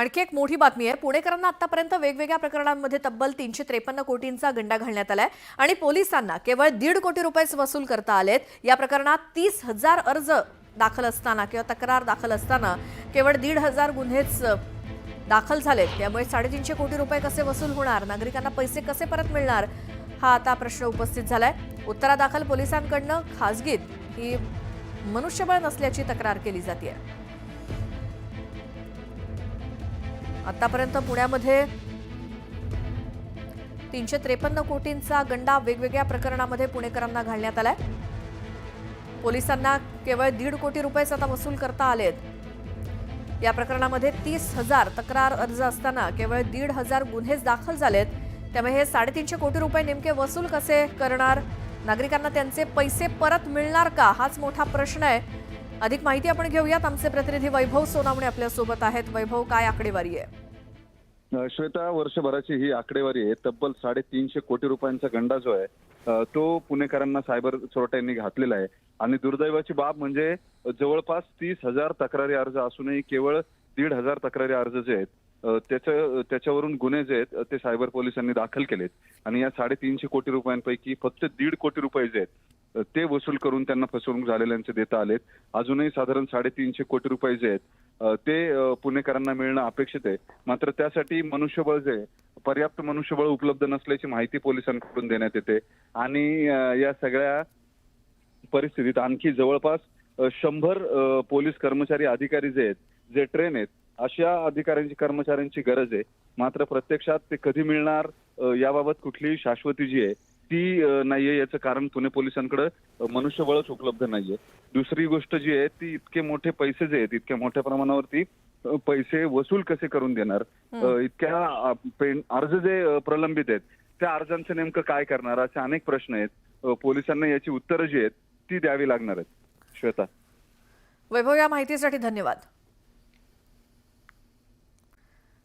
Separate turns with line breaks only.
आणखी एक मोठी बातमी आहे। पुणेकरांना आतापर्यंत वेगवेगळ्या प्रकरणांमध्ये तब्बल 353 कोटींचा गंडा घालण्यात आलाय आणि पोलिसांना केवळ 1.5 कोटी रुपये वसूल करता आलेत। या प्रकरणात 30,000 अर्ज दाखल असताना किंवा तक्रार दाखल असताना केवळ 1,500 गुन्हेच दाखल झालेत। त्यामुळे 350 कोटी रुपये कसे वसूल होणार, नागरिकांना पैसे कसे परत मिळणार, हा आता प्रश्न उपस्थित झालाय। उत्तरादाखल पोलिसांकडून खासगीत ही मनुष्यबळ नसल्याची तक्रार केली जाते। आतापर्यंत पुण्यामध्ये 353 कोटींचा गंडा वेगवेगळ्या प्रकरणामध्ये पुणेकरांना घालण्यात आलाय। पोलिसांना केवळ 1.5 कोटी रुपये आता वसूल करता आलेत। या प्रकरणामध्ये 30,000 तक्रार अर्ज असताना केवळ 1,500 गुन्हेच दाखल झालेत। त्यामुळे हे 350 कोटी रुपये नेमके वसूल कसे करणार, नागरिकांना त्यांचे पैसे परत मिळणार का, हाच मोठा प्रश्न आहे। अधिक माहिती आपण घेऊयात। आमचे प्रतिनिधी वैभव सोनावणे आपल्या सोबत आहेत। वैभव, काय आकडेवारी आहे?
श्वेता, वर्षभराची ही आकडेवारी आहे। तब्बल 350 कोटी रुपयांचा गंडा जो आहे तो पुणेकरांना सायबर चोरट्यांनी घातलेला आहे। आणि दुर्दैवाची बाब म्हणजे जवळपास 30,000 तक्रारी अर्ज असूनही केवळ 1,500 तक्रारी अर्ज जे आहेत त्याच्यावरून गुन्हे जे आहेत ते सायबर पोलिसांनी दाखल केलेत। आणि या 350 कोटी रुपयांपैकी फक्त 1.5 कोटी रुपये जे आहेत ते वसूल करून त्यांना फसवणूक झालेल्यांचे देता आलेत। अजूनही साधारण 350 कोटी रुपये जे आहेत ते पुणेकरांना मिळणं अपेक्षित आहे। मात्र त्यासाठी मनुष्यबळ जे पर्याप्त मनुष्यबळ उपलब्ध नसल्याची माहिती पोलिसांकडून देण्यात येते। आणि या सगळ्या परिस्थितीत आणखी जवळपास 100 पोलीस कर्मचारी अधिकारी जे आहेत, जे ट्रेन आहेत, अशा अधिकाऱ्यांची कर्मचाऱ्यांची गरज आहे। मात्र प्रत्यक्षात ते कधी मिळणार याबाबत कुठलीही शाश्वती जी आहे ती नाहीये। याचं कारण पुणे पोलिसांकडे मनुष्यबळच उपलब्ध नाहीये। दुसरी गोष्ट जी आहे ती इतके मोठे पैसे जे आहेत, इतक्या मोठ्या प्रमाणावरती पैसे वसूल कसे करून देणार, इतक्या अर्ज जे प्रलंबित आहेत त्या अर्जांचं नेमकं काय करणार, असे अनेक प्रश्न आहेत। पोलिसांना याची उत्तरं जी आहेत ती द्यावी लागणार आहेत। श्वेता,
वैभव, या माहितीसाठी धन्यवाद।